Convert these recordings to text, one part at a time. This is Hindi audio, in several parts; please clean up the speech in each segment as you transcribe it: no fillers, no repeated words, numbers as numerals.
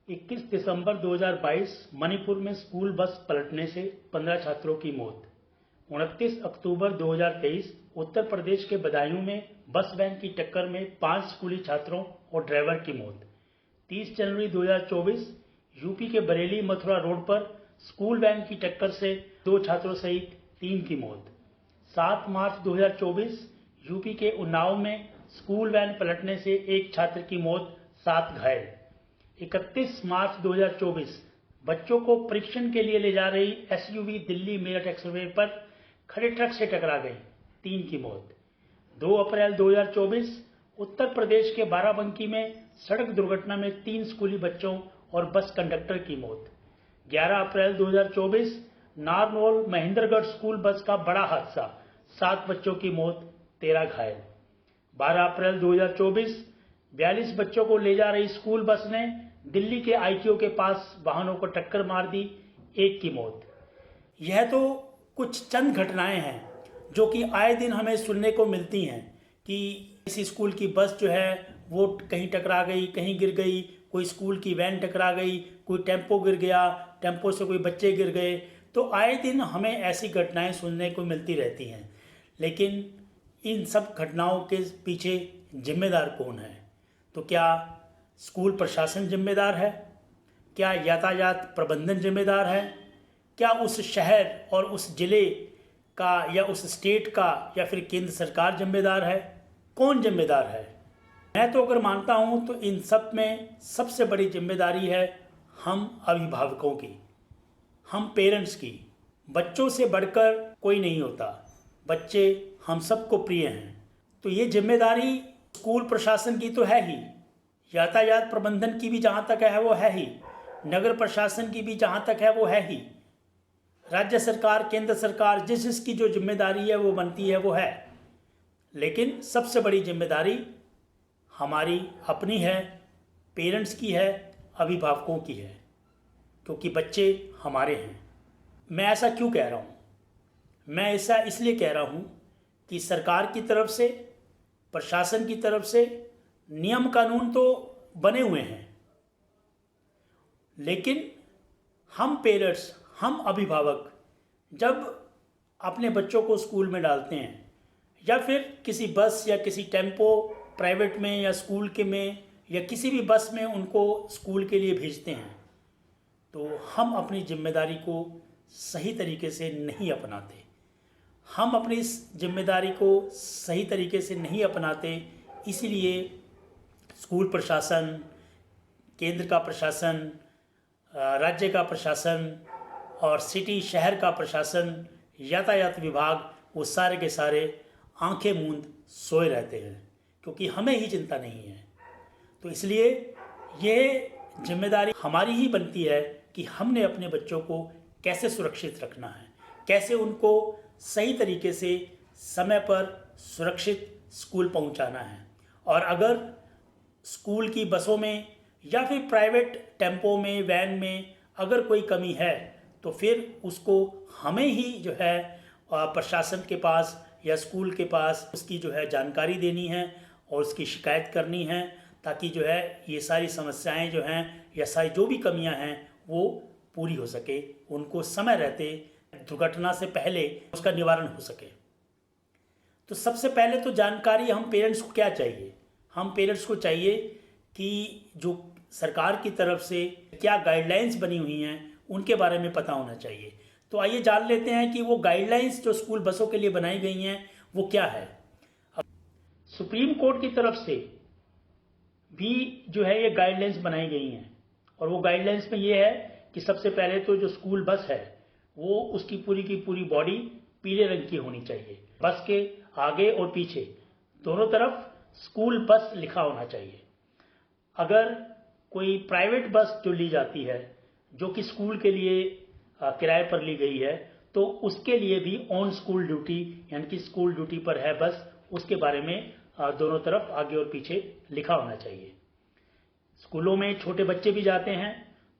21 दिसंबर 2022 मणिपुर में स्कूल बस पलटने से 15 छात्रों की मौत। 29 अक्टूबर 2023 उत्तर प्रदेश के बदायूं में बस वैन की टक्कर में 5 स्कूली छात्रों और ड्राइवर की मौत। 30 जनवरी 2024 यूपी के बरेली मथुरा रोड पर स्कूल वैन की टक्कर से 2 छात्रों सहित 3 की मौत। 7 मार्च 2024 यूपी के उन्नाव में स्कूल वैन पलटने से 1 छात्र की मौत, 7 घायल। 31 मार्च 2024 बच्चों को परीक्षण के लिए ले जा रही एसयूवी दिल्ली मेरठ एक्सप्रेसवे पर खड़े ट्रक से टकरा गई, 3 की मौत। 2 अप्रैल 2024 उत्तर प्रदेश के बाराबंकी में सड़क दुर्घटना में 3 स्कूली बच्चों और बस कंडक्टर की मौत। 11 अप्रैल 2024 नारनौल महेंद्रगढ़ स्कूल बस का बड़ा हादसा, 7 बच्चों की मौत, 13 घायल। 12 अप्रैल 2024 42 बच्चों को ले जा रही स्कूल बस ने दिल्ली के आईटीओ के पास वाहनों को टक्कर मार दी, 1 की मौत। यह तो कुछ चंद घटनाएं हैं जो कि आए दिन हमें सुनने को मिलती हैं कि किसी स्कूल की बस जो है वो कहीं टकरा गई, कहीं गिर गई, कोई स्कूल की वैन टकरा गई, कोई टेम्पो गिर गया, टेम्पो से कोई बच्चे गिर गए। तो आए दिन हमें ऐसी घटनाएं सुनने को मिलती रहती हैं, लेकिन इन सब घटनाओं के पीछे जिम्मेदार कौन है? तो क्या स्कूल प्रशासन जिम्मेदार है? क्या यातायात प्रबंधन जिम्मेदार है? क्या उस शहर और उस जिले का या उस स्टेट का या फिर केंद्र सरकार जिम्मेदार है? कौन जिम्मेदार है? मैं तो अगर मानता हूं तो इन सब में सबसे बड़ी जिम्मेदारी है हम अभिभावकों की, हम पेरेंट्स की। बच्चों से बढ़कर कोई नहीं होता, बच्चे हम सबको प्रिय हैं। तो ये जिम्मेदारी स्कूल प्रशासन की तो है ही, यातायात प्रबंधन की भी जहाँ तक है वो है ही, नगर प्रशासन की भी जहाँ तक है वो है ही, राज्य सरकार केंद्र सरकार जिसकी जो जिम्मेदारी है वो बनती है वो है। लेकिन सबसे बड़ी जिम्मेदारी हमारी अपनी है, पेरेंट्स की है, अभिभावकों की है, क्योंकि बच्चे हमारे हैं। मैं ऐसा क्यों कह रहा हूँ? मैं ऐसा इसलिए कह रहा हूँ कि सरकार की तरफ से, प्रशासन की तरफ से नियम कानून तो बने हुए हैं, लेकिन हम पेरेंट्स, हम अभिभावक जब अपने बच्चों को स्कूल में डालते हैं या फिर किसी बस या किसी टेम्पो प्राइवेट में या स्कूल के में या किसी भी बस में उनको स्कूल के लिए भेजते हैं, तो हम अपनी जिम्मेदारी को सही तरीके से नहीं अपनाते। हम अपनी इस जिम्मेदारी को सही तरीके से नहीं अपनाते, इसीलिए स्कूल प्रशासन, केंद्र का प्रशासन, राज्य का प्रशासन और सिटी शहर का प्रशासन, यातायात विभाग, वो सारे के सारे आंखें मूंद सोए रहते हैं, क्योंकि हमें ही चिंता नहीं है। तो इसलिए ये जिम्मेदारी हमारी ही बनती है कि हमने अपने बच्चों को कैसे सुरक्षित रखना है, कैसे उनको सही तरीके से समय पर सुरक्षित स्कूल पहुंचाना है। और अगर स्कूल की बसों में या फिर प्राइवेट टेम्पो में, वैन में अगर कोई कमी है तो फिर उसको हमें ही जो है प्रशासन के पास या स्कूल के पास उसकी जो है जानकारी देनी है और उसकी शिकायत करनी है, ताकि जो है ये सारी समस्याएं जो हैं या सारी जो भी कमियां हैं वो पूरी हो सके, उनको समय रहते दुर्घटना से पहले उसका निवारण हो सके। तो सबसे पहले तो जानकारी हम पेरेंट्स को क्या चाहिए? हम पेरेंट्स को चाहिए कि जो सरकार की तरफ से क्या गाइडलाइंस बनी हुई हैं उनके बारे में पता होना चाहिए। तो आइए जान लेते हैं कि वो गाइडलाइंस जो स्कूल बसों के लिए बनाई गई हैं वो क्या है। सुप्रीम कोर्ट की तरफ से भी जो है ये गाइडलाइंस बनाई गई हैं, और वो गाइडलाइंस में ये है कि सबसे पहले तो जो स्कूल बस है वो उसकी पूरी की पूरी बॉडी पीले रंग की होनी चाहिए। बस के आगे और पीछे दोनों तरफ स्कूल बस लिखा होना चाहिए। अगर कोई प्राइवेट बस जो ली जाती है, जो कि स्कूल के लिए किराए पर ली गई है, तो उसके लिए भी ऑन स्कूल ड्यूटी, यानी कि स्कूल ड्यूटी पर है बस, उसके बारे में दोनों तरफ आगे और पीछे लिखा होना चाहिए। स्कूलों में छोटे बच्चे भी जाते हैं,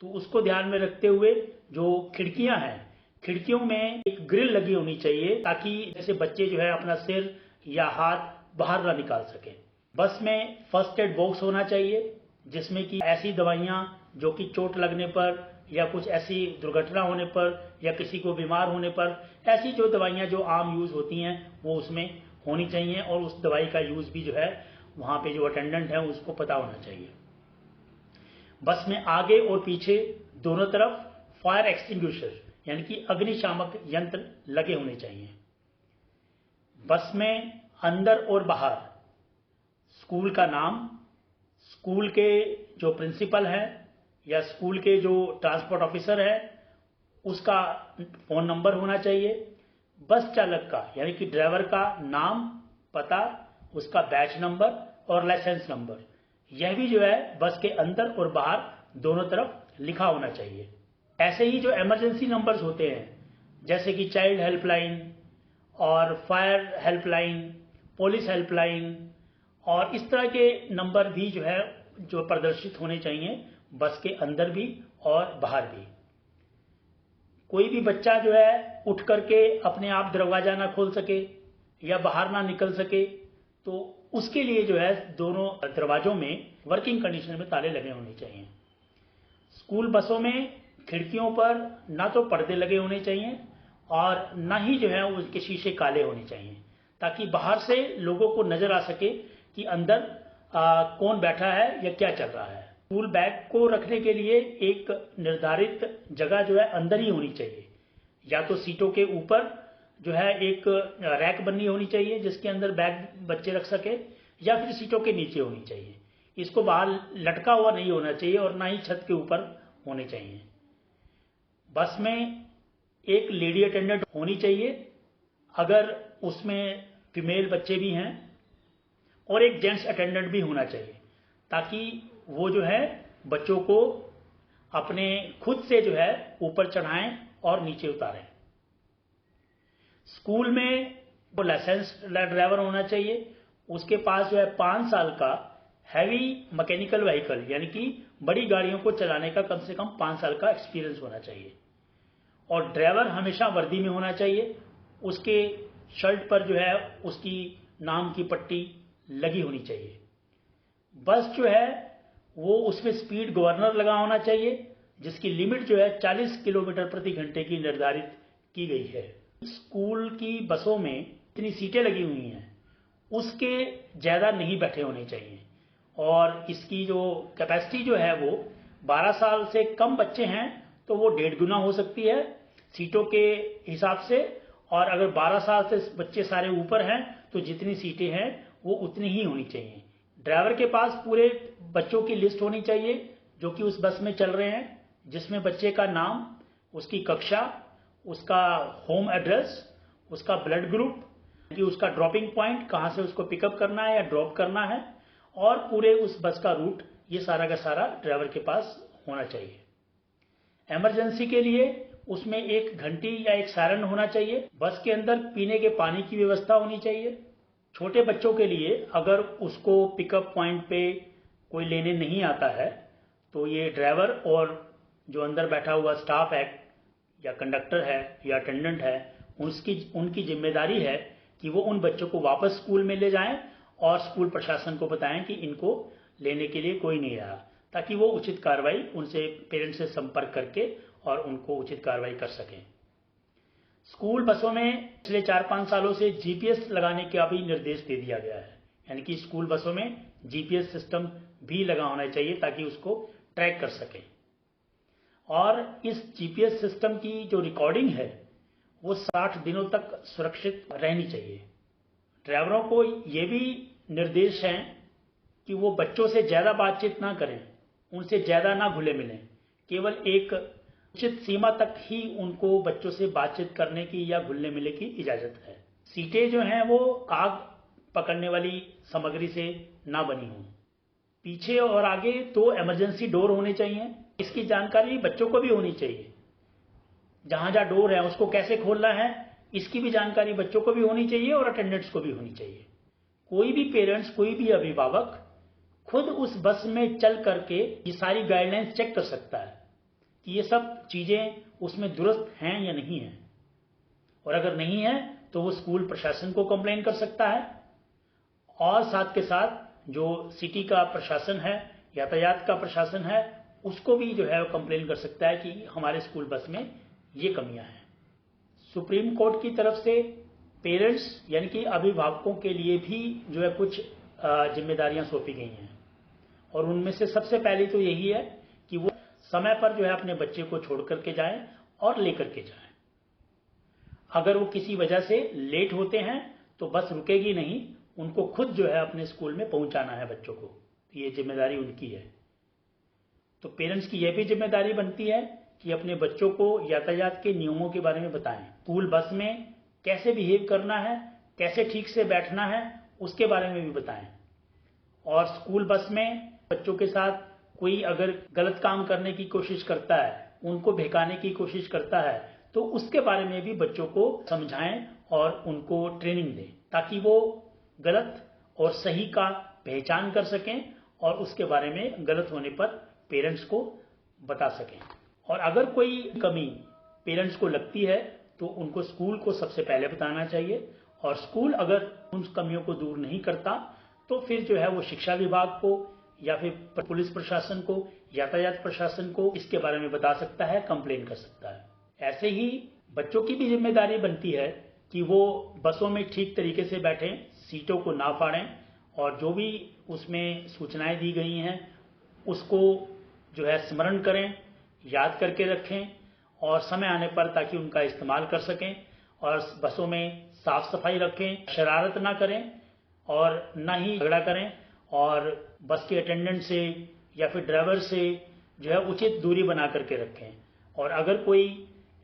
तो उसको ध्यान में रखते हुए जो खिड़कियां हैं, खिड़कियों में एक ग्रिल लगी होनी चाहिए, ताकि जैसे बच्चे जो है अपना सिर या हाथ बाहर ना निकाल सके। बस में फर्स्ट एड बॉक्स होना चाहिए, जिसमें कि ऐसी दवाइयां जो कि चोट लगने पर या कुछ ऐसी दुर्घटना होने पर या किसी को बीमार होने पर ऐसी जो दवाइयाँ जो आम यूज़ होती हैं वो उसमें होनी चाहिए, और उस दवाई का यूज़ भी जो है वहाँ पे जो अटेंडेंट है उसको पता होना चाहिए। बस में आगे और पीछे दोनों तरफ फायर एक्सटिंग्विशर यानी कि अग्निशामक यंत्र लगे होने चाहिए। बस में अंदर और बाहर स्कूल का नाम, स्कूल के जो प्रिंसिपल है या स्कूल के जो ट्रांसपोर्ट ऑफिसर है उसका फ़ोन नंबर होना चाहिए। बस चालक का यानी कि ड्राइवर का नाम, पता, उसका बैच नंबर और लाइसेंस नंबर, यह भी जो है बस के अंदर और बाहर दोनों तरफ लिखा होना चाहिए। ऐसे ही जो इमरजेंसी नंबर्स होते हैं जैसे कि चाइल्ड हेल्पलाइन और फायर हेल्पलाइन, पुलिस हेल्पलाइन और इस तरह के नंबर भी जो है जो प्रदर्शित होने चाहिए बस के अंदर भी और बाहर भी। कोई भी बच्चा जो है उठ करके अपने आप दरवाजा ना खोल सके या बाहर ना निकल सके तो उसके लिए जो है दोनों दरवाजों में वर्किंग कंडीशन में ताले लगे होने चाहिए। स्कूल बसों में खिड़कियों पर ना तो पर्दे लगे होने चाहिए और ना ही जो है उसके शीशे काले होने चाहिए, ताकि बाहर से लोगों को नजर आ सके कि अंदर कौन बैठा है या क्या चल रहा है। स्कूल बैग को रखने के लिए एक निर्धारित जगह जो है अंदर ही होनी चाहिए, या तो सीटों के ऊपर जो है एक रैक बननी होनी चाहिए जिसके अंदर बैग बच्चे रख सके, या फिर सीटों के नीचे होनी चाहिए। इसको बाहर लटका हुआ नहीं होना चाहिए और ना ही छत के ऊपर होने चाहिए। बस में एक लेडी अटेंडेंट होनी चाहिए अगर उसमें फीमेल बच्चे भी हैं, और एक जेंट्स अटेंडेंट भी होना चाहिए ताकि वो जो है बच्चों को अपने खुद से जो है ऊपर चढ़ाएं और नीचे उतारें। स्कूल में वो लाइसेंस ड्राइवर होना चाहिए, उसके पास जो है 5 साल का हैवी मैकेनिकल व्हीकल यानी कि बड़ी गाड़ियों को चलाने का कम से कम 5 साल का एक्सपीरियंस होना चाहिए, और ड्राइवर हमेशा वर्दी में होना चाहिए। उसके शर्ट पर जो है उसकी नाम की पट्टी लगी होनी चाहिए। बस जो है वो उसमें स्पीड गवर्नर लगा होना चाहिए जिसकी लिमिट जो है 40 किलोमीटर प्रति घंटे की निर्धारित की गई है। स्कूल की बसों में इतनी सीटें लगी हुई हैं उसके ज़्यादा नहीं बैठे होने चाहिए, और इसकी जो कैपेसिटी जो है वो 12 साल से कम बच्चे हैं तो वो 1.5 गुना हो सकती है सीटों के हिसाब से, और अगर 12 साल से बच्चे सारे ऊपर हैं तो जितनी सीटें हैं वो उतनी ही होनी चाहिए। ड्राइवर के पास पूरे बच्चों की लिस्ट होनी चाहिए जो कि उस बस में चल रहे हैं, जिसमें बच्चे का नाम, उसकी कक्षा, उसका होम एड्रेस, उसका ब्लड ग्रुप, कि उसका ड्रॉपिंग पॉइंट कहाँ से उसको पिकअप करना है या ड्रॉप करना है, और पूरे उस बस का रूट, ये सारा का सारा ड्राइवर के पास होना चाहिए। इमरजेंसी के लिए उसमें एक घंटी या एक सायरन होना चाहिए। बस के अंदर पीने के पानी की व्यवस्था होनी चाहिए। छोटे बच्चों के लिए अगर उसको पिकअप पॉइंट पे कोई लेने नहीं आता है तो ये ड्राइवर और जो अंदर बैठा हुआ स्टाफ है या कंडक्टर है या अटेंडेंट है उनकी जिम्मेदारी है कि वो उन बच्चों को वापस स्कूल में ले जाएं और स्कूल प्रशासन को बताएं कि इनको लेने के लिए कोई नहीं आया, ताकि वो उचित कार्रवाई उनसे पेरेंट्स से संपर्क करके और उनको उचित कार्रवाई कर सकें। स्कूल बसों में पिछले 4-5 सालों से जीपीएस लगाने का भी निर्देश दे दिया गया है, यानी कि स्कूल बसों में जीपीएस सिस्टम भी लगा होना चाहिए ताकि उसको ट्रैक कर सकें। और इस जीपीएस सिस्टम की जो रिकॉर्डिंग है वो 60 दिनों तक सुरक्षित रहनी चाहिए। ड्राइवरों को ये भी निर्देश हैं कि वो बच्चों से ज़्यादा बातचीत ना करें, उनसे ज़्यादा ना घुले मिलें, केवल एक उचित सीमा तक ही उनको बच्चों से बातचीत करने की या घुलने मिलने की इजाज़त है। सीटें जो हैं वो आग पकड़ने वाली सामग्री से ना बनी हों। पीछे और आगे 2 इमरजेंसी डोर होने चाहिए। इसकी जानकारी बच्चों को भी होनी चाहिए। जहाँ जहाँ डोर है उसको कैसे खोलना है इसकी भी जानकारी बच्चों को भी होनी चाहिए और अटेंडेंट्स को भी होनी चाहिए। कोई भी पेरेंट्स, कोई भी अभिभावक खुद उस बस में चल करके ये सारी गाइडलाइंस चेक कर सकता है कि ये सब चीज़ें उसमें दुरुस्त हैं या नहीं हैं, और अगर नहीं है तो वो स्कूल प्रशासन को कंप्लेन कर सकता है, और साथ के साथ जो सिटी का प्रशासन है, यातायात का प्रशासन है, उसको भी जो है वो कंप्लेन कर सकता है कि हमारे स्कूल बस में ये कमियां हैं। सुप्रीम कोर्ट की तरफ से पेरेंट्स यानी कि अभिभावकों के लिए भी जो है कुछ जिम्मेदारियां सौंपी गई हैं, और उनमें से सबसे पहली तो यही है कि वो समय पर जो है अपने बच्चे को छोड़ करके जाएं और लेकर के जाएं। अगर वो किसी वजह से लेट होते हैं तो बस रुकेगी नहीं, उनको खुद जो है अपने स्कूल में पहुंचाना है बच्चों को, तो ये जिम्मेदारी उनकी है। तो पेरेंट्स की यह भी जिम्मेदारी बनती है कि अपने बच्चों को यातायात के नियमों के बारे में बताएं। स्कूल बस में कैसे बिहेव करना है, कैसे ठीक से बैठना है, उसके बारे में भी बताएं। और स्कूल बस में बच्चों के साथ कोई अगर गलत काम करने की कोशिश करता है, उनको बहकाने की कोशिश करता है, तो उसके बारे में भी बच्चों को समझाएं और उनको ट्रेनिंग दें, ताकि वो गलत और सही का पहचान कर सकें और उसके बारे में गलत होने पर पेरेंट्स को बता सकें। और अगर कोई कमी पेरेंट्स को लगती है तो उनको स्कूल को सबसे पहले बताना चाहिए, और स्कूल अगर उन कमियों को दूर नहीं करता तो फिर जो है वो शिक्षा विभाग को या फिर पुलिस प्रशासन को, यातायात प्रशासन को इसके बारे में बता सकता है, कंप्लेन कर सकता है। ऐसे ही बच्चों की भी जिम्मेदारी बनती है कि वो बसों में ठीक तरीके से बैठें, सीटों को ना फाड़ें, और जो भी उसमें सूचनाएं दी गई हैं उसको जो है स्मरण करें, याद करके रखें, और समय आने पर ताकि उनका इस्तेमाल कर सकें। और बसों में साफ सफाई रखें, शरारत ना करें और ना ही झगड़ा करें, और बस के अटेंडेंट से या फिर ड्राइवर से जो है उचित दूरी बना करके रखें। और अगर कोई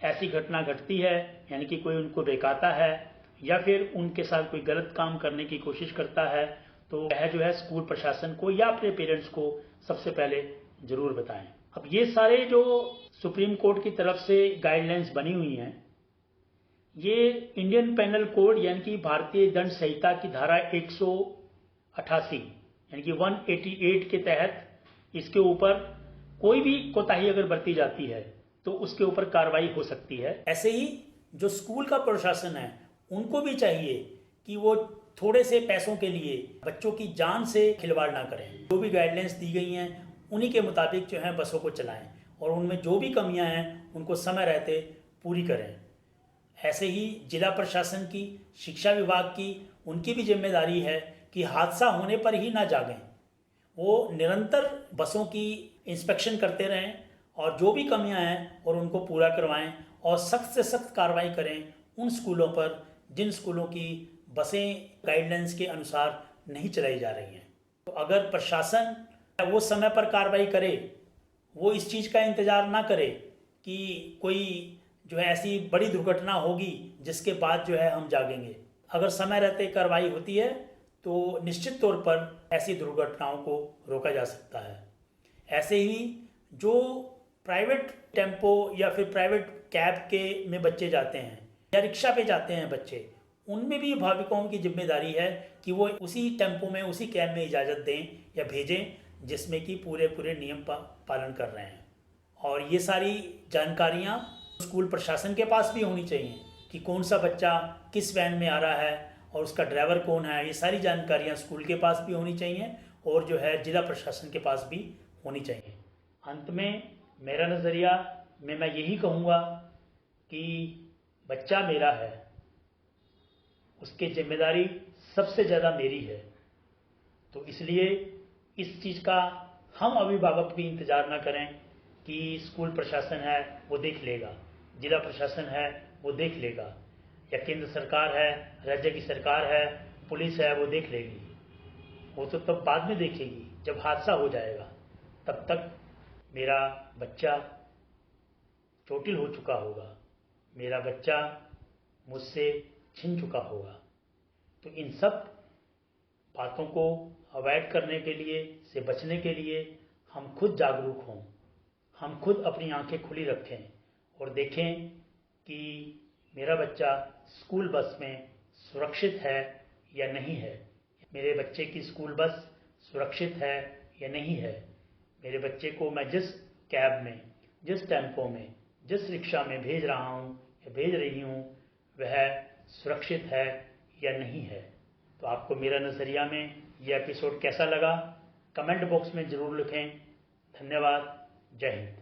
ऐसी घटना घटती है, यानी कि कोई उनको बहकाता है या फिर उनके साथ कोई गलत काम करने की कोशिश करता है, तो वह जो है स्कूल प्रशासन को या अपने पेरेंट्स को सबसे पहले जरूर बताएं। अब ये सारे जो सुप्रीम कोर्ट की तरफ से गाइडलाइंस बनी हुई हैं, ये इंडियन पेनल कोड यानी कि भारतीय दंड संहिता की धारा 188 यानी कि 188 के तहत इसके ऊपर कोई भी कोताही अगर बरती जाती है तो उसके ऊपर कार्रवाई हो सकती है। ऐसे ही जो स्कूल का प्रशासन है उनको भी चाहिए कि वो थोड़े से पैसों के लिए बच्चों की जान से खिलवाड़ ना करें। जो भी गाइडलाइंस दी गई हैं उन्हीं के मुताबिक जो है बसों को चलाएं, और उनमें जो भी कमियां हैं उनको समय रहते पूरी करें। ऐसे ही जिला प्रशासन की, शिक्षा विभाग की, उनकी भी जिम्मेदारी है कि हादसा होने पर ही ना जागें, वो निरंतर बसों की इंस्पेक्शन करते रहें और जो भी कमियां हैं और उनको पूरा करवाएं, और सख्त से सख्त कार्रवाई करें उन स्कूलों पर जिन स्कूलों की बसें गाइडलाइंस के अनुसार नहीं चलाई जा रही हैं। तो अगर प्रशासन वो समय पर कार्रवाई करे, वो इस चीज़ का इंतज़ार ना करे कि कोई जो है ऐसी बड़ी दुर्घटना होगी जिसके बाद जो है हम जागेंगे। अगर समय रहते कार्रवाई होती है तो निश्चित तौर पर ऐसी दुर्घटनाओं को रोका जा सकता है। ऐसे ही जो प्राइवेट टेम्पो या फिर प्राइवेट कैब के में बच्चे जाते हैं या रिक्शा पे जाते हैं बच्चे, उनमें भी अभिभावकों की जिम्मेदारी है कि वो उसी टेम्पो में, उसी कैब में इजाज़त दें या भेजें जिसमें कि पूरे नियम पालन कर रहे हैं। और ये सारी जानकारियाँ स्कूल प्रशासन के पास भी होनी चाहिए कि कौन सा बच्चा किस वैन में आ रहा है और उसका ड्राइवर कौन है। ये सारी जानकारियाँ स्कूल के पास भी होनी चाहिए और जो है जिला प्रशासन के पास भी होनी चाहिए। अंत में मेरा नज़रिया में मैं यही कहूँगा कि बच्चा मेरा है, उसकी जिम्मेदारी सबसे ज़्यादा मेरी है। तो इसलिए इस चीज़ का हम अभिभावक भी इंतज़ार ना करें कि स्कूल प्रशासन है वो देख लेगा, जिला प्रशासन है वो देख लेगा, या केंद्र सरकार है, राज्य की सरकार है, पुलिस है वो देख लेगी। वो तो तब बाद में देखेगी जब हादसा हो जाएगा। तब तक मेरा बच्चा चोटिल हो चुका होगा, मेरा बच्चा मुझसे छिन चुका होगा। तो इन सब बातों को अवॉइड करने के लिए, से बचने के लिए हम खुद जागरूक हों, हम खुद अपनी आंखें खुली रखें और देखें कि मेरा बच्चा स्कूल बस में सुरक्षित है या नहीं है, मेरे बच्चे की स्कूल बस सुरक्षित है या नहीं है, मेरे बच्चे को मैं जिस कैब में, जिस टेम्पो में, जिस रिक्शा में भेज रहा हूँ या भेज रही हूँ वह सुरक्षित है या नहीं है। तो आपको मेरा नज़रिया में यह एपिसोड कैसा लगा कमेंट बॉक्स में ज़रूर लिखें। धन्यवाद। जय हिंद।